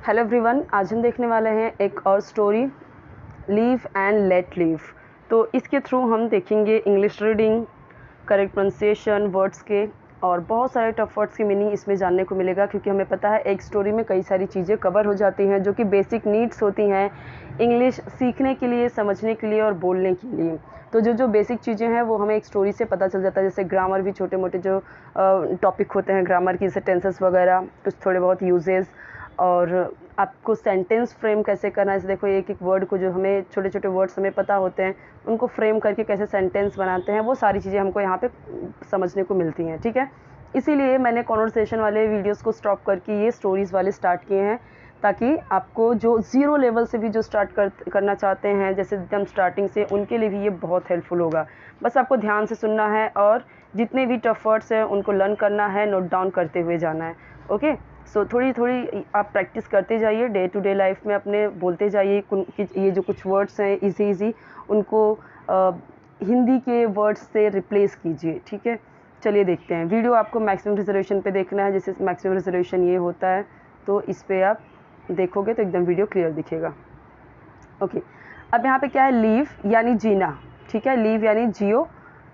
Hello everyone, आज हम देखने वाले हैं एक और story, leave and let leave. तो इसके थ्रू हम देखेंगे English reading, correct pronunciation, words के और बहुत सारे टफ वर्ड्स की मीनिंग इसमें जानने को मिलेगा, क्योंकि हमें पता है एक स्टोरी में कई सारी चीज़ें कवर हो जाती हैं जो कि बेसिक नीड्स होती हैं इंग्लिश सीखने के लिए, समझने के लिए और बोलने के लिए। तो जो बेसिक चीज़ें हैं वो हमें एक स्टोरी से पता चल जाता है। जैसे ग्रामर भी, छोटे मोटे जो टॉपिक होते हैं ग्रामर की, जैसे टेंसेस वगैरह, कुछ थोड़े बहुत यूजेस, और आपको सेंटेंस फ्रेम कैसे करना है। जैसे देखो, एक एक वर्ड को, जो हमें छोटे छोटे वर्ड्स हमें पता होते हैं, उनको फ्रेम करके कैसे सेंटेंस बनाते हैं, वो सारी चीज़ें हमको यहाँ पे समझने को मिलती हैं। ठीक है, इसीलिए मैंने कॉन्वर्सेशन वाले वीडियोस को स्टॉप करके ये स्टोरीज़ वाले स्टार्ट किए हैं, ताकि आपको जो ज़ीरो लेवल से भी जो स्टार्ट करना चाहते हैं, जैसे एकदम स्टार्टिंग से, उनके लिए भी ये बहुत हेल्पफुल होगा। बस आपको ध्यान से सुनना है और जितने भी टफ वर्ड्स हैं उनको लर्न करना है, नोट डाउन करते हुए जाना है। ओके, सो थोड़ी थोड़ी आप प्रैक्टिस करते जाइए, डे टू डे लाइफ में अपने बोलते जाइए कि ये जो कुछ वर्ड्स हैं इजी उनको हिंदी के वर्ड्स से रिप्लेस कीजिए। ठीक है, चलिए देखते हैं। वीडियो आपको मैक्सिमम रिजोल्यूशन पे देखना है, जैसे मैक्सिमम रिजोल्यूशन ये होता है, तो इस पर आप देखोगे तो एकदम वीडियो क्लियर दिखेगा। ओके, अब यहाँ पे क्या है, लीव यानी जीना। ठीक है, लीव यानी जियो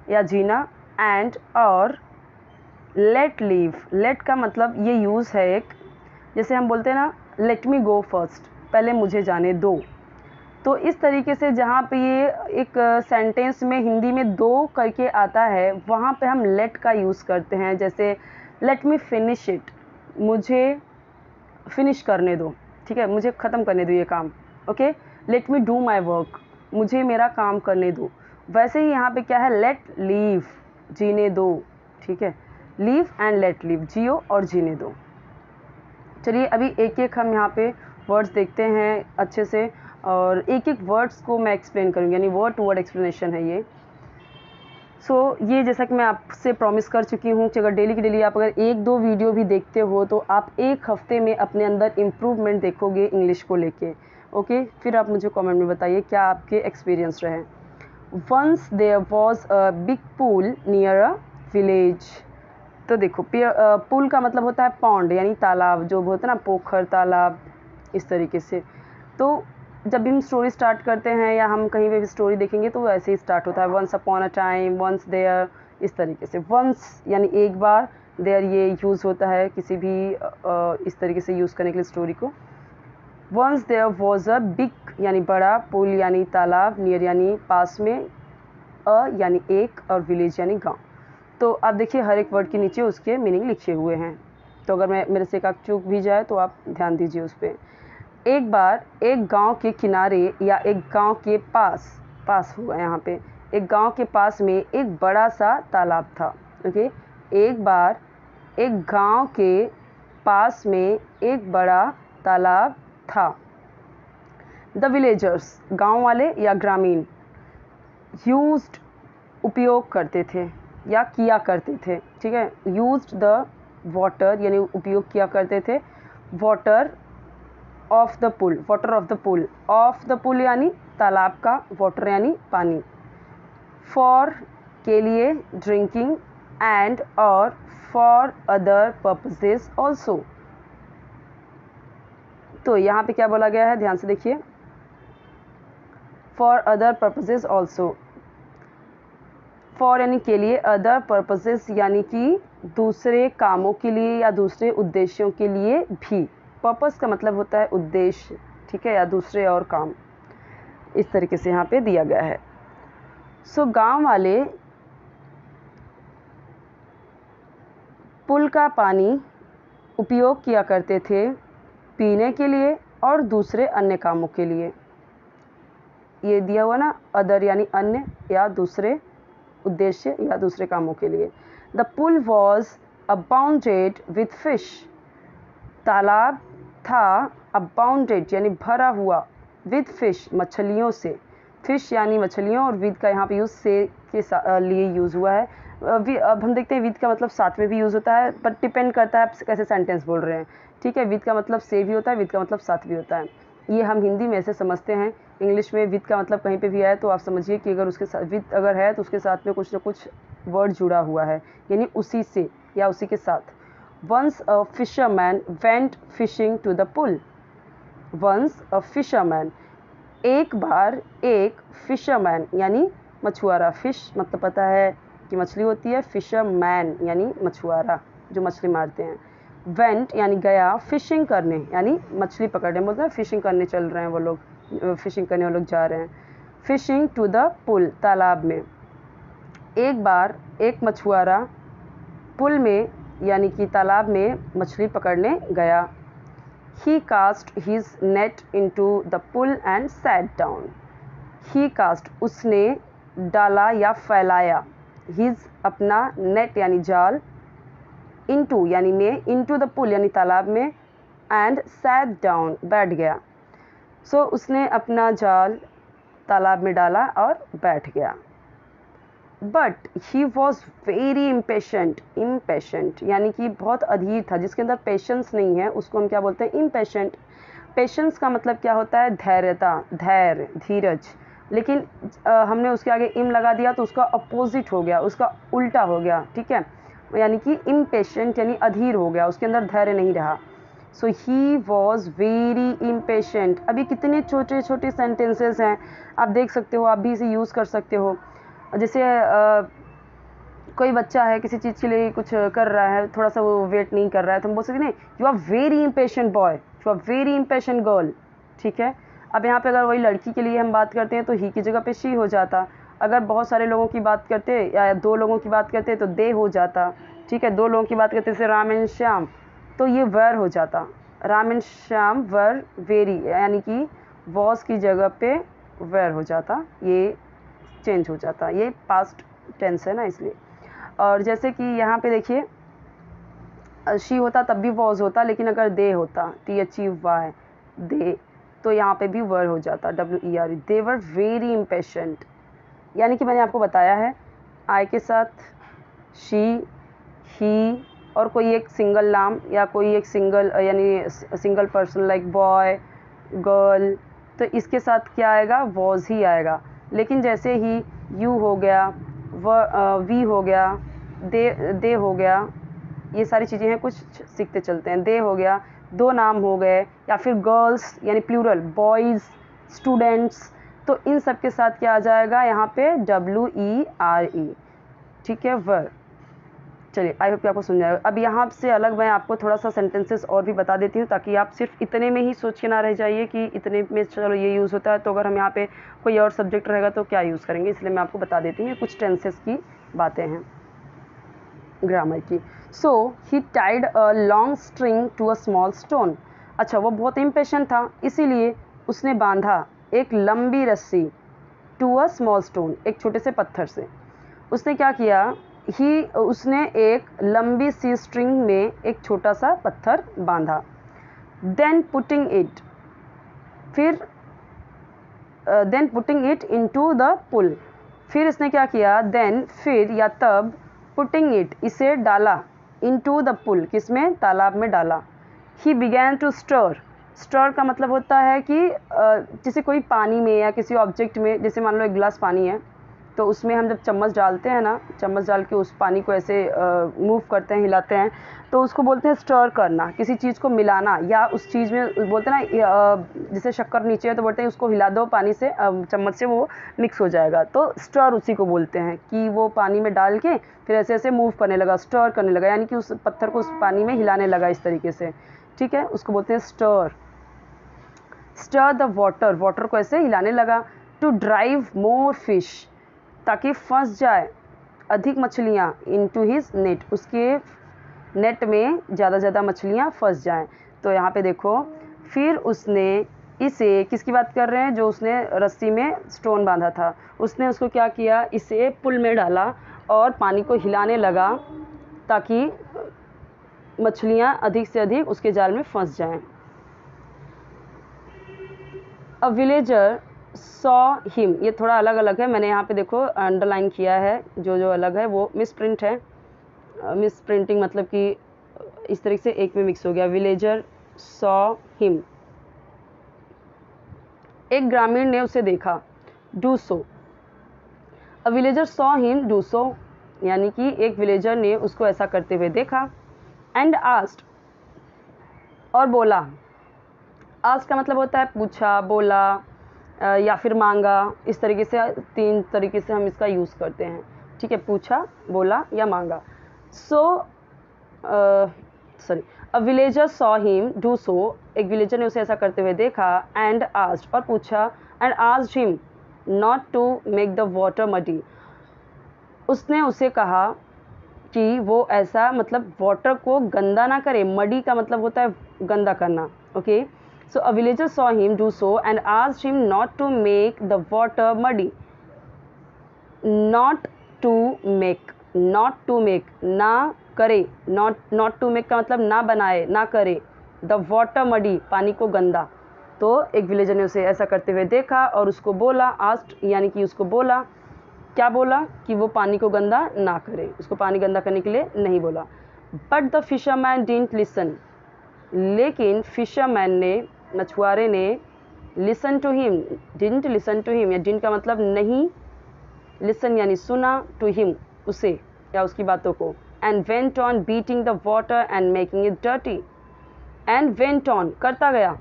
या जीना, एंड और लेट लीव। लेट का मतलब ये यूज़ है एक, जैसे हम बोलते हैं ना, लेट मी गो फर्स्ट, पहले मुझे जाने दो। तो इस तरीके से जहाँ पे ये एक सेंटेंस में हिंदी में दो करके आता है, वहाँ पे हम लेट का यूज़ करते हैं। जैसे लेट मी फिनिश इट, मुझे फिनिश करने दो। ठीक है, मुझे ख़त्म करने दो ये काम। Okay, let me do my work, मुझे मेरा काम करने दो। वैसे ही यहाँ पे क्या है, लेट लीव, जीने दो। ठीक है, लीव एंड लेट लीव, जियो और जीने दो। चलिए अभी एक एक हम यहाँ पे वर्ड्स देखते हैं अच्छे से, और एक एक वर्ड्स को मैं एक्सप्लेन करूँगी, यानी वर्ड टू वर्ड एक्सप्लेनेशन है ये। ये जैसा कि मैं आपसे प्रॉमिस कर चुकी हूँ कि अगर डेली की डेली आप अगर एक दो वीडियो भी देखते हो तो आप एक हफ्ते में अपने अंदर इम्प्रूवमेंट देखोगे इंग्लिश को लेके। ओके, फिर आप मुझे कमेंट में बताइए क्या आपके एक्सपीरियंस रहे। Once there was a big pool near a village. तो देखो, पूल का मतलब होता है पॉन्ड, यानी तालाब, जो होता है ना, पोखर, तालाब, इस तरीके से। तो जब भी हम स्टोरी स्टार्ट करते हैं या हम कहीं पे भी स्टोरी देखेंगे तो ऐसे ही स्टार्ट होता है, once upon a time, once there, इस तरीके से। वंस यानी एक बार, देयर ये यूज़ होता है किसी भी इस तरीके से यूज़ करने के लिए स्टोरी को। Once there was a big यानी बड़ा, पुल यानी तालाब, नियर यानी पास में, अ यानी एक, और विलेज यानी गाँव। तो आप देखिए हर एक वर्ड के नीचे उसके मीनिंग लिखे हुए हैं, तो अगर मैं मेरे से एक आध चूक भी जाए तो आप ध्यान दीजिए उस पर। एक बार एक गांव के किनारे या एक गांव के पास हुआ यहाँ पे, एक गांव के पास में एक बड़ा सा तालाब था। ओके, एक बार एक गांव के पास में एक बड़ा तालाब था। द विलेजर्स, गांव वाले या ग्रामीण, यूज्ड उपयोग करते थे या किया करते थे। ठीक है, यूज्ड द वाटर यानी उपयोग किया करते थे, water of the pool, water of the pool, of the pool यानी तालाब का, वाटर यानी पानी, फॉर के लिए, ड्रिंकिंग, एंड और फॉर अदर पर्पसेस ऑल्सो। तो यहाँ पे क्या बोला गया है, ध्यान से देखिए, for other purposes also. For यानी के लिए, अदर पर्पसेस यानी कि दूसरे कामों के लिए या दूसरे उद्देश्यों के लिए भी। पर्पस का मतलब होता है उद्देश्य, ठीक है, या दूसरे और काम, इस तरीके से यहाँ पे दिया गया है। गांव वाले पुल का पानी उपयोग किया करते थे पीने के लिए और दूसरे अन्य कामों के लिए। ये दिया हुआ ना, अदर यानी अन्य या दूसरे उद्देश्य या दूसरे कामों के लिए। The pool was abounded with fish, तालाब था अबाउंडेड यानी भरा हुआ, विथ फिश मछलियों से। फिश यानी मछलियों, और विद का यहाँ पे यूज़ से के लिए यूज़ हुआ है। अब हम देखते हैं विद का मतलब साथ में भी यूज़ होता है, पर डिपेंड करता है आप कैसे सेंटेंस बोल रहे हैं। ठीक है, विद का मतलब से भी होता है, विद का मतलब साथ भी होता है। ये हम हिंदी में ऐसे समझते हैं, इंग्लिश में विद का मतलब कहीं पे भी आए तो आप समझिए कि अगर उसके साथ विद अगर है तो उसके साथ में कुछ ना कुछ वर्ड जुड़ा हुआ है, यानी उसी से या उसी के साथ। Once a fisherman went fishing to the pool, once a fisherman, एक बार एक फिशरमैन यानी मछुआरा, फिश मतलब पता है कि मछली होती है, फिशरमैन यानी मछुआरा जो मछली मारते हैं, वेंट यानी गया, फिशिंग करने यानी मछली पकड़ने, बोलते हैं फिशिंग करने चल रहे हैं वो लोग, फिशिंग करने वो लोग जा रहे हैं, फिशिंग टू द पुल तालाब में, एक बार एक मछुआरा पुल में यानी कि तालाब में मछली पकड़ने गया, he cast his net into the pool and sat down, he cast उसने डाला या फैलाया, his अपना, net यानी जाल, into यानी में, into the pool यानी तालाब में, and sat down बैठ गया, so उसने अपना जाल तालाब में डाला और बैठ गया, but he was very impatient यानी कि बहुत अधीर था, जिसके अंदर पेशेंस नहीं है उसको हम क्या बोलते हैं, इम्पेशेंट। पेशेंस का मतलब क्या होता है, धैर्यता, धैर्य, धीरज, लेकिन हमने उसके आगे इम लगा दिया तो उसका अपोजिट हो गया, उसका उल्टा हो गया, ठीक है, यानी कि इम्पेशेंट यानी अधीर हो गया, उसके अंदर धैर्य नहीं रहा। सो ही वॉज वेरी इम्पेशेंट। अभी कितने छोटे छोटे सेंटेंसेस हैं, आप देख सकते हो, आप भी इसे यूज़ कर सकते हो। जैसे कोई बच्चा है किसी चीज़ के लिए कुछ कर रहा है, थोड़ा सा वो वेट नहीं कर रहा है, तो हम बोल सकते नहीं, you are very impatient boy, you are very impatient girl, ठीक है। अब यहाँ पे अगर वही लड़की के लिए हम बात करते हैं तो ही की जगह पे शी हो जाता, अगर बहुत सारे लोगों की बात करते या दो लोगों की बात करते तो दे हो जाता, ठीक है। दो लोगों की बात करते जैसे राम एंड श्याम तो ये वर हो जाता, Ram and Shyam were very, यानी कि वॉज की जगह पे वर हो जाता, ये चेंज हो जाता, ये पास्ट टेंस है ना इसलिए। और जैसे कि यहाँ पे देखिए शी होता तब भी वॉज होता, लेकिन अगर दे होता THEY दे तो यहाँ पे भी वर हो जाता WERE, they were very impatient, यानी कि मैंने आपको बताया है आई के साथ शी, ही और कोई एक सिंगल नाम या कोई एक सिंगल यानी single person like boy girl, तो इसके साथ क्या आएगा, वॉज ही आएगा। लेकिन जैसे ही यू हो गया, वी हो गया, दे हो गया, ये सारी चीज़ें हैं, कुछ सीखते चलते हैं, दे हो गया, दो नाम हो गए, या फिर गर्ल्स यानी प्लूरल, बॉयज़, स्टूडेंट्स, तो इन सब के साथ क्या आ जाएगा यहाँ पे WERE, ठीक है, वर। चलिए आई होप कि आपको समझ आएगा। अब यहाँ से अलग मैं आपको थोड़ा सा सेंटेंसेस और भी बता देती हूँ ताकि आप सिर्फ इतने में ही सोच के ना रह जाइए कि इतने में चलो ये यूज़ होता है, तो अगर हम यहाँ पे कोई और सब्जेक्ट रहेगा तो क्या यूज़ करेंगे, इसलिए मैं आपको बता देती हूँ, कुछ टेंसेस की बातें हैं ग्रामर की। So he tied a long string to a small stone, अच्छा वो बहुत इम्पेशेंट था इसीलिए उसने बांधा एक लंबी रस्सी, टू अ स्मॉल स्टोन, एक छोटे से पत्थर से। उसने क्या किया, उसने एक लंबी सी स्ट्रिंग में एक छोटा सा पत्थर बांधा, then putting it into the pool, फिर इसने क्या किया, देन फिर या तब, पुटिंग इट इसे डाला, इनटू द पुल किसमें, तालाब में डाला। ही बिगैन टू स्टर का मतलब होता है कि जैसे कोई पानी में या किसी ऑब्जेक्ट में, जैसे मान लो एक गिलास पानी है तो उसमें हम जब चम्मच डालते हैं ना, चम्मच डाल के उस पानी को ऐसे मूव करते हैं, हिलाते हैं, तो उसको बोलते हैं स्टर करना, किसी चीज़ को मिलाना, या उस चीज़ में बोलते हैं ना जैसे शक्कर नीचे है तो बोलते हैं उसको हिला दो पानी से, चम्मच से वो मिक्स हो जाएगा, तो स्टर उसी को बोलते हैं कि वो पानी में डाल के फिर ऐसे ऐसे मूव करने लगा, स्टर करने लगा, यानी कि उस पत्थर को उस पानी में हिलाने लगा इस तरीके से, ठीक है, उसको बोलते हैं स्टर द वाटर को ऐसे हिलाने लगा। टू ड्राइव मोर फिश, ताकि फंस जाए अधिक मछलियाँ, इनटू हिज नेट, उसके नेट में ज़्यादा मछलियाँ फंस जाएं। तो यहाँ पे देखो, फिर उसने इसे, किसकी बात कर रहे हैं, जो उसने रस्सी में स्टोन बांधा था, उसने उसको क्या किया, इसे पुल में डाला और पानी को हिलाने लगा ताकि मछलियाँ अधिक से अधिक उसके जाल में फंस जाएं। अ विलेजर सॉ हिम, ये थोड़ा अलग अलग है, मैंने यहाँ पे देखो अंडरलाइन किया है, जो अलग है वो मिस प्रिंट है, मिस प्रिंटिंग मतलब कि इस तरीके से एक में मिक्स हो गया। विलेजर सॉ हिम, एक ग्रामीण ने उसे देखा, do so, a villager saw him do सो, यानी कि एक विलेजर ने उसको ऐसा करते हुए देखा। एंड आस्क्ड, और बोला, आस्क का मतलब होता है पूछा, बोला या फिर मांगा। इस तरीके से 3 तरीके से हम इसका यूज़ करते हैं, ठीक है, पूछा, बोला या मांगा। A villager saw him do so, एक विलेजर ने उसे ऐसा करते हुए देखा, एंड आस्क्ड, और पूछा, and asked him not to make the water muddy, उसने उसे कहा कि वो ऐसा मतलब वाटर को गंदा ना करे। मडी का मतलब होता है गंदा करना, okay. So a villager saw him do so and asked him not to make the water muddy. Not to make, not to make, ना करे, नॉट टू मेक का मतलब ना बनाए, ना करे, द वाटर मडी, पानी को गंदा। तो एक विलेजर ने उसे ऐसा करते हुए देखा और उसको बोला, आस्क्ड यानी कि उसको बोला, क्या बोला कि वो पानी को गंदा ना करे, उसको पानी गंदा करने के लिए नहीं बोला। But the fisherman didn't listen, लेकिन फिशरमैन ने, मछुआरे ने, listen to him, didn't listen to him, या डिडंट का मतलब नहीं, लिसन यानी सुना, टू हिम उसे या उसकी बातों को, and went on beating the water and making it dirty. And went on करता गया,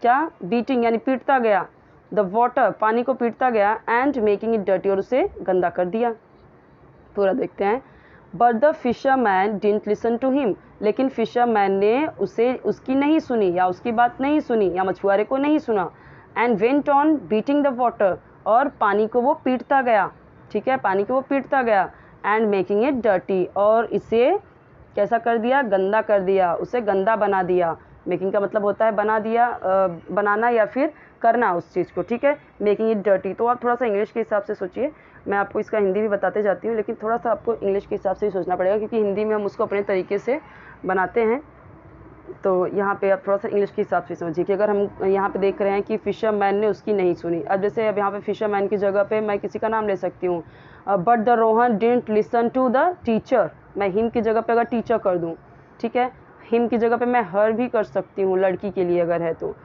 क्या, बीटिंग यानी पीटता गया, द वाटर पानी को पीटता गया, एंड मेकिंग इट डर्टी और उसे गंदा कर दिया। पूरा देखते हैं। But the fisherman didn't listen to him, लेकिन फिशरमैन ने उसे उसकी नहीं सुनी या उसकी बात नहीं सुनी या मछुआरे को नहीं सुना। And went on beating the water, और पानी को वो पीटता गया, ठीक है, पानी को वो पीटता गया, एंड मेकिंग इट डर्टी, और इसे कैसा कर दिया, गंदा कर दिया, उसे गंदा बना दिया। मेकिंग का मतलब होता है बना दिया, बनाना या फिर करना उस चीज़ को, ठीक है, मेकिंग इट डर्टी। तो आप थोड़ा सा इंग्लिश के हिसाब से सोचिए, मैं आपको इसका हिंदी भी बताते जाती हूँ, लेकिन थोड़ा सा आपको इंग्लिश के हिसाब से ही सोचना पड़ेगा, क्योंकि हिंदी में हम उसको अपने तरीके से बनाते हैं। तो यहाँ पे आप थोड़ा सा इंग्लिश के हिसाब से समझिए कि अगर हम यहाँ पे देख रहे हैं कि फिशरमैन ने उसकी नहीं सुनी, अब जैसे अब यहाँ पे फिशरमैन की जगह पे मैं किसी का नाम ले सकती हूँ, but the Rohan didn't listen to the teacher, मैं हिम की जगह पे अगर टीचर कर दूँ, ठीक है, हिम की जगह पे मैं हर भी कर सकती हूँ लड़की के लिए अगर है तो,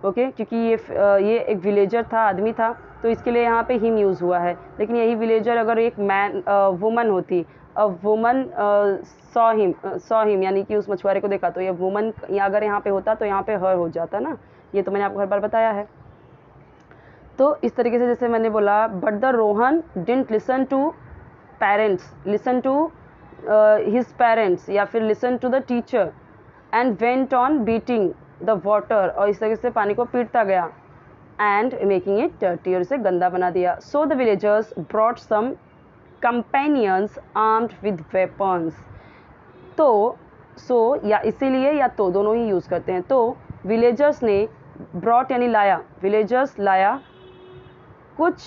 ओके, क्योंकि ये एक विलेजर था, आदमी था, तो इसके लिए यहाँ पे हिम यूज़ हुआ है। लेकिन यही विलेजर अगर एक वुमन होती, अ वुमन सॉ हिम यानी कि उस मछुआरे को देखा, तो ये वुमन अगर यहाँ पे होता तो यहाँ पे हर हो जाता ना, ये तो मैंने आपको हर बार बताया है। तो इस तरीके से जैसे मैंने बोला, but the Rohan didn't listen to parents, listen to his parents, या फिर listen to the teacher, and went on beating the water, और इस तरीके से पानी को पीटता गया, एंड मेकिंग इट डर्टी, और इसे गंदा बना दिया। So the villagers brought some companions armed with weapons, तो सो या इसीलिए या तो दोनों ही यूज़ करते हैं। तो विलेजर्स ने, ब्रॉट यानी लाया, विलेजर्स लाया कुछ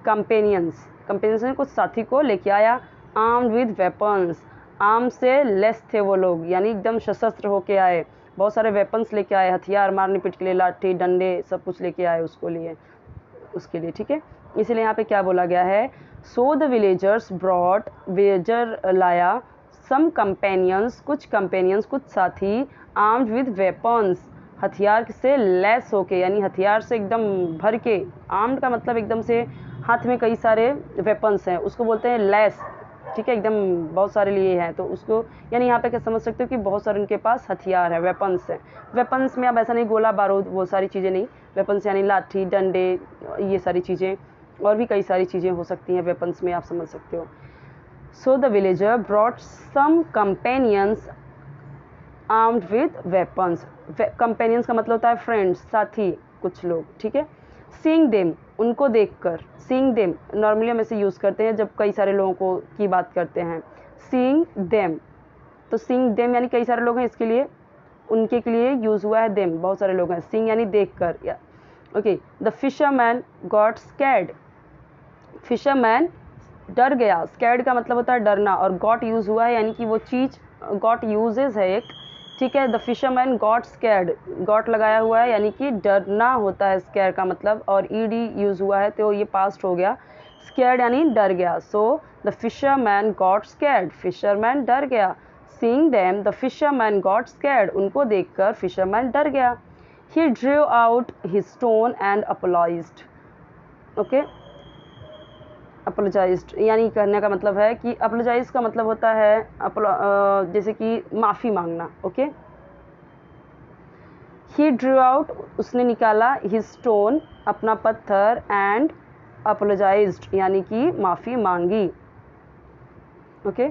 कंपेनियंस, कंपेनियंस ने कुछ साथी को लेके आया, आर्म्ड विद वेपन्स, आर्म से लेस थे वो लोग, यानी एकदम सशस्त्र होके आए, बहुत सारे वेपन्स लेके आए, हथियार मारने पीट के लिए, लाठी डंडे सब कुछ लेके आए उसके लिए, ठीक है। इसीलिए यहाँ पे क्या बोला गया है, सो द विलेजर्स ब्रॉट, विलेजर लाया, सम कंपेनियंस, कुछ कंपेनियंस कुछ साथी, आर्म्ड विद वेपन्स, हथियार से लेस होके, यानी हथियार से एकदम भर के, आर्म्ड का मतलब एकदम से हाथ में कई सारे वेपन्स हैं, उसको बोलते हैं लेस, ठीक है, एकदम बहुत सारे लिए हैं, तो उसको यानी यहाँ पे क्या समझ सकते हो कि बहुत सारे उनके पास हथियार है, वेपन्स है। वेपन्स में अब ऐसा नहीं गोला बारूद वो सारी चीज़ें नहीं, वेपन्स यानी लाठी डंडे, ये सारी चीज़ें, और भी कई सारी चीज़ें हो सकती हैं वेपन्स में, आप समझ सकते हो। So the villager brought some companions armed with weapons, companions का मतलब होता है फ्रेंड्स, साथी, कुछ लोग, ठीक है। सीइंग देम, उनको देखकर, सीइंग देम नॉर्मली हम ऐसे यूज़ करते हैं जब कई सारे लोगों को की बात करते हैं, सीइंग देम, तो सीइंग देम यानी कई सारे लोग हैं, इसके लिए उनके के लिए यूज़ हुआ है देम, बहुत सारे लोग हैं, सीइंग यानी देखकर, या okay. The fisherman got scared, fisherman डर गया, स्कैर्ड का मतलब होता है डरना, और गॉट यूज़ हुआ है यानी कि वो चीज़, गॉट यूजेज है एक, ठीक है। The fisherman got scared, got लगाया हुआ है यानी कि डरना होता है स्कैर का मतलब, और ईडी यूज़ हुआ है तो ये पास्ट हो गया, स्कैर्ड यानी डर गया। So the fisherman got scared, fisherman डर गया। Seeing them the fisherman got scared, उनको देखकर फिशरमैन डर गया। He drew out his stone and apologised, okay, apologised यानी करने का मतलब है कि अपोलोजाइज का मतलब होता है जैसे कि माफ़ी मांगना, ओके। ही ड्रू आउट, उसने निकाला, हिज स्टोन, अपना पत्थर, एंड अपोलोजाइज्ड यानी कि माफ़ी मांगी। ओके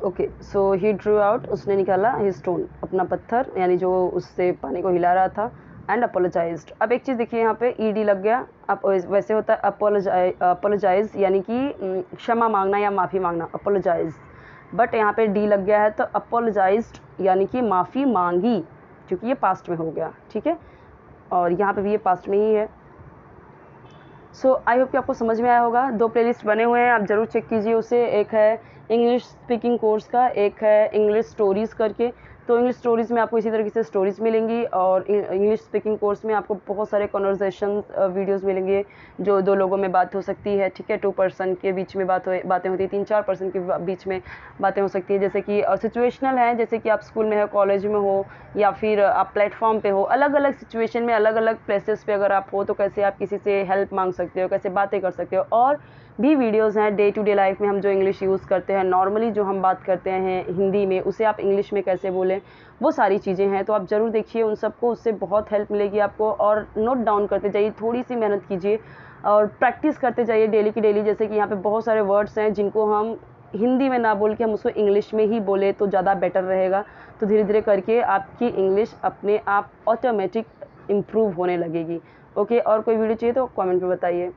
ओके, सो ही ड्रू आउट, उसने निकाला, हिज स्टोन, अपना पत्थर यानी जो उससे पानी को हिला रहा था, एंड अपोलोजाइज्ड। अब एक चीज़ देखिए यहाँ पे ईडी लग गया। अब वैसे होता है अपोलोजाइज यानी कि क्षमा मांगना या माफ़ी मांगना, अपोलोजाइज, बट यहाँ पे डी लग गया है तो अपोलोजाइज्ड यानी कि माफ़ी मांगी, क्योंकि ये पास्ट में हो गया। ठीक है, और यहाँ पे भी ये पास्ट में ही है। सो आई होप कि आपको समझ में आया होगा। 2 प्लेलिस्ट बने हुए हैं, आप ज़रूर चेक कीजिए उसे। एक है इंग्लिश स्पीकिंग कोर्स का, एक है इंग्लिश स्टोरीज़ करके। तो इंग्लिश स्टोरीज़ में आपको इसी तरीके से स्टोरीज़ मिलेंगी, और इंग्लिश स्पीकिंग कोर्स में आपको बहुत सारे कन्वर्सेशन वीडियोस मिलेंगे, जो 2 लोगों में बात हो सकती है। ठीक है, 2 पर्सन के बीच में बातें होती है, 3-4 पर्सन के बीच में बातें हो सकती है, जैसे कि सिचुएशनल है, जैसे कि आप स्कूल में हो, कॉलेज में हो, या फिर आप प्लेटफॉर्म पे हो, अलग अलग सिचुएशन में अलग अलग प्लेसेस पे अगर आप हो तो कैसे आप किसी से हेल्प मांग सकते हो, कैसे बातें कर सकते हो। और भी वीडियोस हैं डे टू डे लाइफ में हम जो इंग्लिश यूज़ करते हैं, नॉर्मली जो हम बात करते हैं हिंदी में, उसे आप इंग्लिश में कैसे बोलें, वो सारी चीज़ें हैं। तो आप ज़रूर देखिए उन सबको, उससे बहुत हेल्प मिलेगी आपको। और नोट डाउन करते जाइए, थोड़ी सी मेहनत कीजिए और प्रैक्टिस करते जाइए डेली की डेली। जैसे कि यहाँ पे बहुत सारे वर्ड्स हैं जिनको हम हिंदी में ना बोल के हम उसको इंग्लिश में ही बोले तो ज़्यादा बेटर रहेगा। तो धीरे धीरे करके आपकी इंग्लिश अपने आप ऑटोमेटिक इम्प्रूव होने लगेगी। ओके, और कोई वीडियो चाहिए तो कमेंट में बताइए।